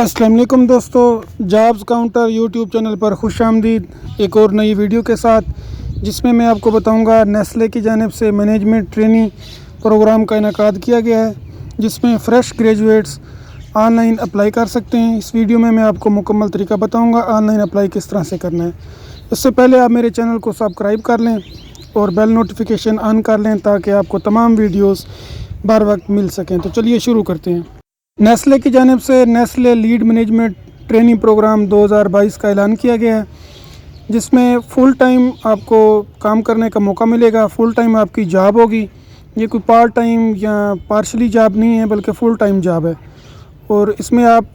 अस्सलाम वालेकुम दोस्तों, जॉब्स काउंटर यूट्यूब चैनल पर खुशामदीद एक और नई वीडियो के साथ, जिसमें मैं आपको बताऊंगा नेस्ले की जानिब से मैनेजमेंट ट्रेनिंग प्रोग्राम का इनेकाद किया गया है, जिसमें फ़्रेश ग्रेजुएट्स ऑनलाइन अप्लाई कर सकते हैं। इस वीडियो में मैं आपको मुकम्मल तरीका बताऊंगा ऑनलाइन अप्लाई किस तरह से करना है। इससे पहले आप मेरे चैनल को सब्सक्राइब कर लें और बेल नोटिफिकेशन ऑन कर लें ताकि आपको तमाम वीडियोज़ बर वक्त मिल सकें। तो चलिए शुरू करते हैं। नेस्ले की जानिब से Nestle lead management training programme 2022 का ऐलान किया गया है, जिसमें फ़ुल टाइम आपको काम करने का मौका मिलेगा। फ़ुल टाइम आपकी जॉब होगी, ये कोई पार्ट टाइम या पार्शली जॉब नहीं है बल्कि फ़ुल टाइम जॉब है। और इसमें आप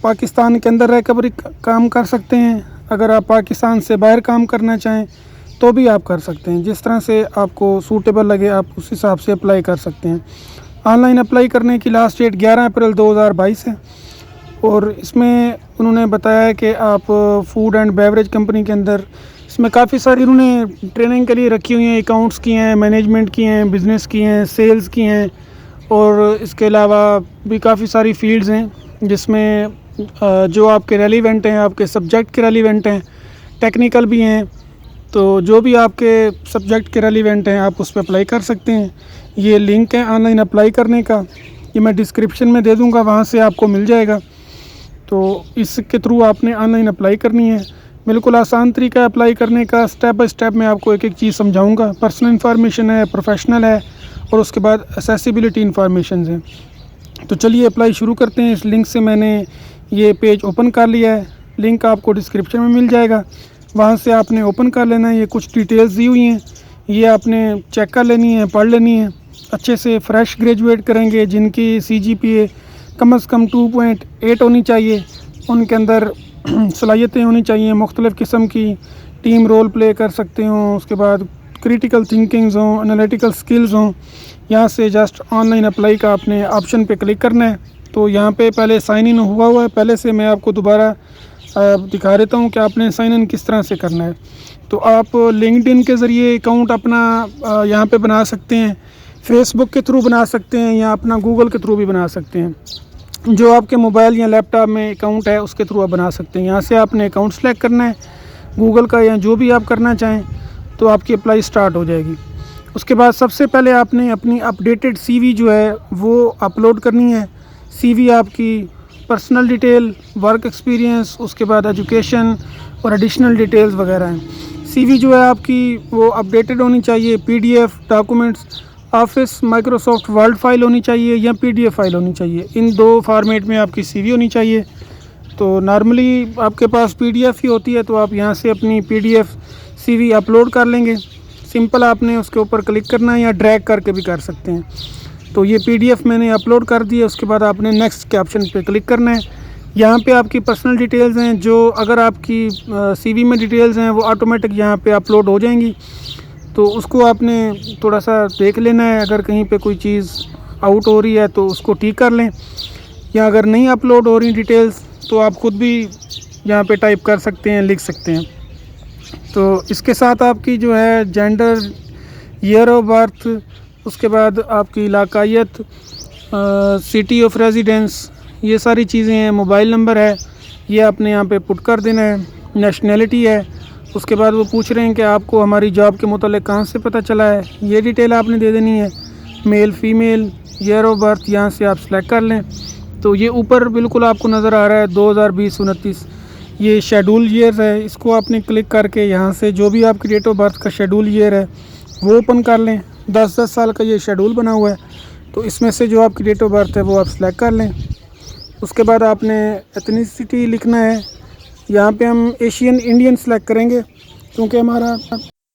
पाकिस्तान के अंदर रहकर भी काम कर सकते हैं। अगर आप पाकिस्तान से बाहर काम करना चाहें तो भी आप कर सकते हैं। जिस तरह से आपको सूटेबल लगे आप उस हिसाब से अप्लाई कर सकते हैं। ऑनलाइन अप्लाई करने की लास्ट डेट 11 अप्रैल 2022 है। और इसमें उन्होंने बताया है कि आप फूड एंड बेवरेज कंपनी के अंदर इसमें काफ़ी सारी उन्होंने ट्रेनिंग के लिए रखी हुई हैं। अकाउंट्स की हैं, मैनेजमेंट की हैं, बिज़नेस की हैं, सेल्स की हैं, और इसके अलावा भी काफ़ी सारी फील्ड्स हैं जिसमें जो आपके रेलिवेंट हैं, आपके सब्जेक्ट के रेलिवेंट हैं, टेक्निकल भी हैं। तो जो भी आपके सब्जेक्ट के रेलिवेंट हैं आप उस पर अप्लाई कर सकते हैं। ये लिंक है ऑनलाइन अप्लाई करने का, ये मैं डिस्क्रिप्शन में दे दूंगा, वहाँ से आपको मिल जाएगा। तो इसके थ्रू आपने ऑनलाइन अप्लाई करनी है। बिल्कुल आसान तरीका है अप्लाई करने का। स्टेप बाय स्टेप मैं आपको एक एक चीज़ समझाऊंगा। पर्सनल इन्फॉर्मेशन है, प्रोफेशनल है, और उसके बाद एक्सेसिबिलिटी इन्फॉर्मेशन है। तो चलिए अप्लाई शुरू करते हैं। इस लिंक से मैंने ये पेज ओपन कर लिया है। लिंक आपको डिस्क्रिप्शन में मिल जाएगा, वहाँ से आपने ओपन कर लेना है। ये कुछ डिटेल्स दी हुई हैं, ये आपने चेक कर लेनी है, पढ़ लेनी है अच्छे से। फ्रेश ग्रेजुएट करेंगे जिनकी CGPA कम से कम 2.8 होनी चाहिए, उनके अंदर सलाहियतें होनी चाहिए, मुख्तलिफ़ किस्म की टीम रोल प्ले कर सकते हों, उसके बाद क्रिटिकल थिंकिंग्स हों, एनालिटिकल स्किल्स हों। यहाँ से जस्ट ऑनलाइन अप्लाई का आपने ऑप्शन पे क्लिक करना है। तो यहाँ पे पहले साइन इन हुआ है पहले से, मैं आपको दोबारा दिखा देता हूँ कि आपने साइन इन किस तरह से करना है। तो आप लिंक्डइन के ज़रिए अकाउंट अपना यहाँ पे बना सकते हैं, फेसबुक के थ्रू बना सकते हैं, या अपना गूगल के थ्रू भी बना सकते हैं। जो आपके मोबाइल या लैपटॉप में अकाउंट है उसके थ्रू आप बना सकते हैं। यहाँ से आपने अकाउंट सेलेक्ट करना है, गूगल का या जो भी आप करना चाहें, तो आपकी अप्लाई स्टार्ट हो जाएगी। उसके बाद सबसे पहले आपने अपनी अपडेटेड CV जो है वो अपलोड करनी है। CV आपकी पर्सनल डिटेल, वर्क एक्सपीरियंस, उसके बाद एजुकेशन और एडिशनल डिटेल्स वगैरह हैं। CV जो है आपकी वो अपडेटेड होनी चाहिए। PDF documents, office Microsoft word file होनी चाहिए या PDF फाइल होनी चाहिए। इन दो फॉर्मेट में आपकी CV होनी चाहिए। तो नॉर्मली आपके पास PDF ही होती है, तो आप यहाँ से अपनी PDF CV अपलोड कर लेंगे। सिंपल आपने उसके ऊपर क्लिक करना है या ड्रैग करके भी कर सकते हैं। तो ये PDF मैंने अपलोड कर दी है। उसके बाद आपने नेक्स्ट के ऑप्शन पे क्लिक करना है। यहाँ पे आपकी पर्सनल डिटेल्स हैं, जो अगर आपकी CV में डिटेल्स हैं वो ऑटोमेटिक यहाँ पे अपलोड हो जाएंगी। तो उसको आपने थोड़ा सा देख लेना है, अगर कहीं पे कोई चीज़ आउट हो रही है तो उसको ठीक कर लें, या अगर नहीं अपलोड हो रही डिटेल्स तो आप ख़ुद भी यहाँ पे टाइप कर सकते हैं, लिख सकते हैं। तो इसके साथ आपकी जो है जेंडर, ईयर ऑफ बर्थ, उसके बाद आपकी इलाकायत, सिटी ऑफ रेजिडेंस, ये सारी चीज़ें हैं। मोबाइल नंबर है, ये आपने यहाँ पे पुट कर देना है। नेशनैलिटी है, उसके बाद वो पूछ रहे हैं कि आपको हमारी जॉब के मुतालिक कहाँ से पता चला है, ये डिटेल आपने दे देनी है। Male female, year of birth यहाँ से आप सेलेक्ट कर लें। तो ये ऊपर बिल्कुल आपको नज़र आ रहा है 2020-29, ये शेड्यूल ईयर है। इसको आपने क्लिक करके यहाँ से जो भी आपकी डेट ऑफ बर्थ का शेड्यूल ईयर है वो ओपन कर लें। 10-10 साल का ये शेड्यूल बना हुआ है, तो इसमें से जो आपकी डेट ऑफ बर्थ है वो आप सेलेक्ट कर लें। उसके बाद आपने एथनिसिटी लिखना है। यहाँ पे हम एशियन इंडियन सेलेक्ट करेंगे क्योंकि हमारा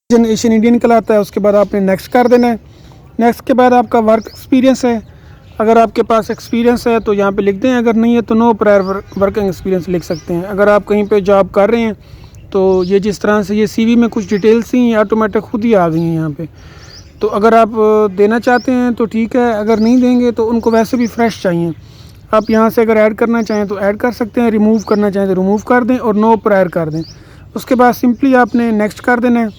एशियन इंडियन कहलाता है। उसके बाद आपने नेक्स्ट कर देना है। नेक्स्ट के बाद आपका वर्क एक्सपीरियंस है, अगर आपके पास एक्सपीरियंस है तो यहाँ पे लिख दें, अगर नहीं है तो नो प्रायर वर्किंग एक्सपीरियंस लिख सकते हैं। अगर आप कहीं पे जॉब कर रहे हैं तो ये जिस तरह से ये CV में कुछ डिटेल्स थी ऑटोमेटिक खुद ही आ गई हैं यहाँ पे। तो अगर आप देना चाहते हैं तो ठीक है, अगर नहीं देंगे तो उनको वैसे भी फ्रेश चाहिए। आप यहाँ से अगर ऐड करना चाहें तो ऐड कर सकते हैं, रिमूव करना चाहें तो रिमूव कर दें, और नो प्रायर कर दें। उसके बाद सिंपली आपने नेक्स्ट कर देना है।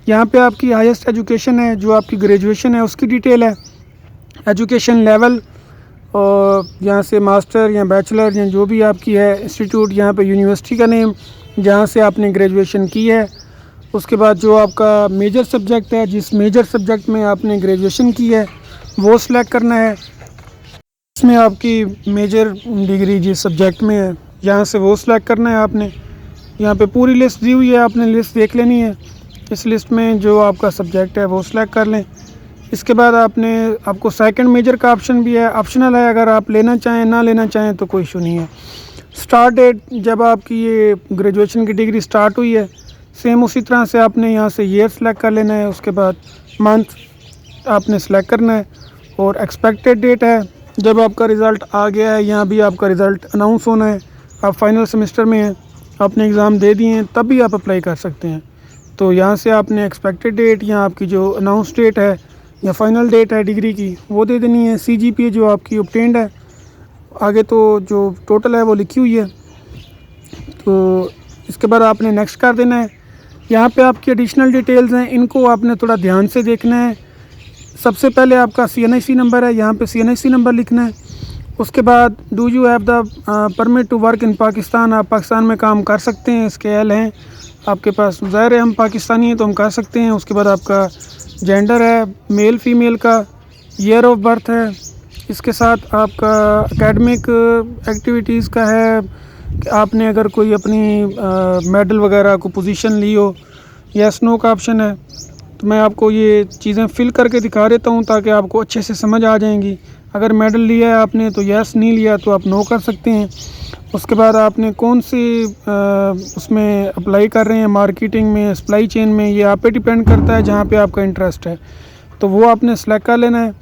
यहाँ पे आपकी हाईएस्ट एजुकेशन है, जो आपकी ग्रेजुएशन है उसकी डिटेल है, एजुकेशन लेवल, और यहाँ से मास्टर या बैचलर या जो भी आपकी है इंस्टीट्यूट, यहाँ पे यूनिवर्सिटी का नेम जहाँ से आपने ग्रेजुएशन की है। उसके बाद जो आपका मेजर सब्जेक्ट है, जिस मेजर सब्जेक्ट में आपने ग्रेजुएशन की है वो सिलेक्ट करना है। इसमें आपकी मेजर डिग्री जिस सब्जेक्ट में है यहाँ से वो सिलेक्ट करना है आपने। यहाँ पे पूरी लिस्ट दी हुई है, आपने लिस्ट देख लेनी है। इस लिस्ट में जो आपका सब्जेक्ट है वो सिलेक्ट कर लें। इसके बाद आपको सेकंड मेजर का ऑप्शन भी है, ऑप्शनल है, अगर आप लेना चाहें ना लेना चाहें तो कोई इशू नहीं है। स्टार्ट डेट जब आपकी ये ग्रेजुएशन की डिग्री स्टार्ट हुई है सेम उसी तरह से आपने यहाँ से ईयर सेलेक्ट कर लेना है। उसके बाद मंथ आपने सेलेक्ट करना है और एक्सपेक्टेड डेट है जब आपका रिज़ल्ट आ गया है, यहाँ भी आपका रिज़ल्ट अनाउंस होना है। आप फाइनल सेमेस्टर में हैं, आपने एग्ज़ाम दे दिए हैं, तब भी आप अप्लाई कर सकते हैं। तो यहाँ से आपने एक्सपेक्टेड डेट या आपकी जो अनाउंस डेट है या फाइनल डेट है डिग्री की वो दे देनी है। CGPA जो आपकी ऑब्टेन्ड है, आगे तो जो टोटल है वो लिखी हुई है। तो इसके बाद आपने नेक्स्ट कर देना है। यहाँ पे आपकी एडिशनल डिटेल्स हैं, इनको आपने थोड़ा ध्यान से देखना है। सबसे पहले आपका CNIC नंबर है, यहाँ पे CNIC नंबर लिखना है। उसके बाद do you have the permit to work in Pakistan, आप पाकिस्तान में काम कर सकते हैं, इसके एल हैं आपके पास, ज़ाहिर है हम पाकिस्तानी हैं तो हम कर सकते हैं। उसके बाद आपका जेंडर है मेल फीमेल का, ईयर ऑफ बर्थ है, इसके साथ आपका एकेडमिक एक्टिविटीज़ का है कि आपने अगर कोई अपनी मेडल वगैरह को पोजीशन ली हो, यस नो का ऑप्शन है। तो मैं आपको ये चीज़ें फिल करके दिखा देता हूँ ताकि आपको अच्छे से समझ आ जाएंगी। अगर मेडल लिया है आपने तो यस, नहीं लिया तो आप नो कर सकते हैं। उसके बाद आपने कौन सी उसमें अप्लाई कर रहे हैं, मार्केटिंग में, सप्लाई चेन में, ये आप पे डिपेंड करता है जहाँ पे आपका इंटरेस्ट है तो वो आपने सेलेक्ट कर लेना है।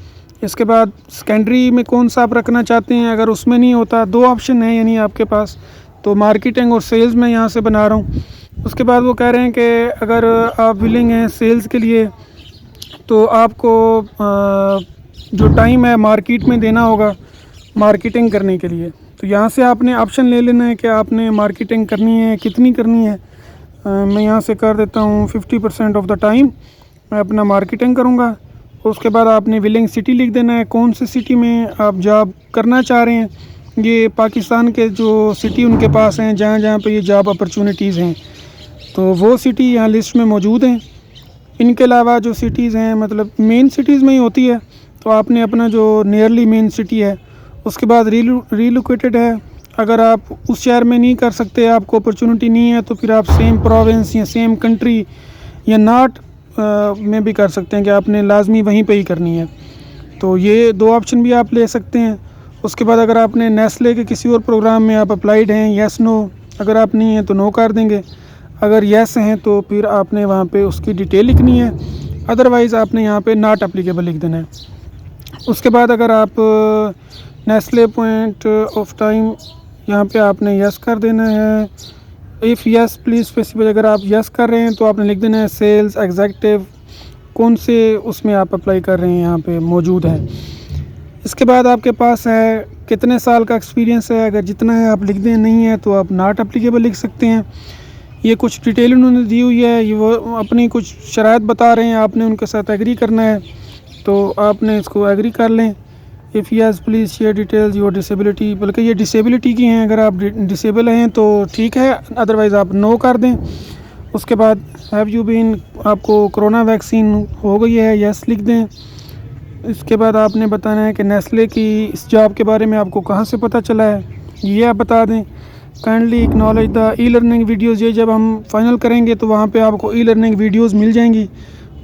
इसके बाद सेकेंडरी में कौन सा आप रखना चाहते हैं, अगर उसमें नहीं होता, दो ऑप्शन है यानी आपके पास, तो मार्केटिंग और सेल्स में यहाँ से बना रहा हूँ। उसके बाद वो कह रहे हैं कि अगर आप विलिंग हैं सेल्स के लिए तो आपको जो टाइम है मार्केट में देना होगा मार्केटिंग करने के लिए। तो यहाँ से आपने ऑप्शन ले लेना है कि आपने मार्केटिंग करनी है, कितनी करनी है। मैं यहाँ से कर देता हूँ 50% ऑफ द टाइम मैं अपना मार्केटिंग करूँगा। उसके बाद आपने विलिंग सिटी लिख देना है, कौन सी सिटी में आप जॉब करना चाह रहे हैं। ये पाकिस्तान के जो सिटी उनके पास हैं जहाँ जहाँ पे ये जॉब अपॉर्चुनिटीज़ हैं तो वो सिटी यहाँ लिस्ट में मौजूद हैं। इनके अलावा जो सिटीज़ हैं मतलब मेन सिटीज़ में ही होती है तो आपने अपना जो नियरली मेन सिटी है, उसके बाद रीलोकेटेड है, अगर आप उस शहर में नहीं कर सकते, आपको अपॉर्चुनिटी नहीं है तो फिर आप सेम प्रोविंस या सेम कंट्री या नॉट में भी कर सकते हैं कि आपने लाजमी वहीं पे ही करनी है। तो ये दो ऑप्शन भी आप ले सकते हैं। उसके बाद अगर आपने नेस्ले के किसी और प्रोग्राम में आप अप्लाइड हैं, यस नो, अगर आप नहीं हैं तो नो कर देंगे, अगर यस हैं तो फिर आपने वहाँ पे उसकी डिटेल लिखनी है, अदरवाइज़ आपने यहाँ पे नॉट एप्लीकेबल लिख देना है। उसके बाद अगर आप नेस्ले पॉइंट ऑफ टाइम यहाँ पे आपने यस कर देना है। इफ़ यस प्लीज़ स्पेसिफाई, अगर आप यस कर रहे हैं तो आपने लिख देना है सेल्स एग्जीक्यूटिव, कौन से उसमें आप अप्लाई कर रहे हैं यहाँ पे मौजूद है। इसके बाद आपके पास है कितने साल का एक्सपीरियंस है, अगर जितना है आप लिख दें, नहीं है तो आप नॉट एप्लीकेबल लिख सकते हैं। ये कुछ डिटेल उन्होंने दी हुई है, ये वो अपनी कुछ शराइत बता रहे हैं, आपने उनके साथ एग्री करना है तो आपने इसको एग्री कर लें। If yes please share details your disability, बल्कि ये डिसेबिलिटी की हैं, अगर आप डिसेबल हैं तो ठीक है, अदरवाइज़ आप नो कर दें। उसके बाद हैव यू बीन, आपको कोरोना वैक्सीन हो गई है, यस लिख दें। इसके बाद आपने बताना है कि नेस्ले की इस जॉब के बारे में आपको कहाँ से पता चला है, ये आप बता दें। Kindly acknowledge the e learning videos, ये जब हम फाइनल करेंगे तो वहाँ पे आपको ई लर्निंग वीडियोज़ मिल जाएंगी,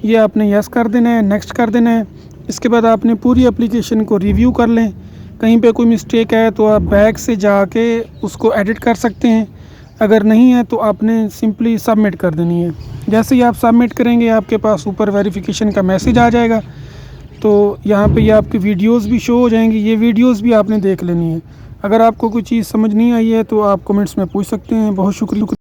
ये आपने यस कर देना है, नेक्स्ट कर देना है। इसके बाद आपने पूरी एप्लीकेशन को रिव्यू कर लें, कहीं पे कोई मिस्टेक है तो आप बैक से जाके उसको एडिट कर सकते हैं, अगर नहीं है तो आपने सिंपली सबमिट कर देनी है। जैसे ही आप सबमिट करेंगे आपके पास ऊपर वेरिफिकेशन का मैसेज आ जाएगा, तो यहाँ पे ये आपकी वीडियोस भी शो हो जाएंगी, ये वीडियोस भी आपने देख लेनी है। अगर आपको कोई चीज़ समझ नहीं आई है तो आप कमेंट्स में पूछ सकते हैं। बहुत शुक्रिया।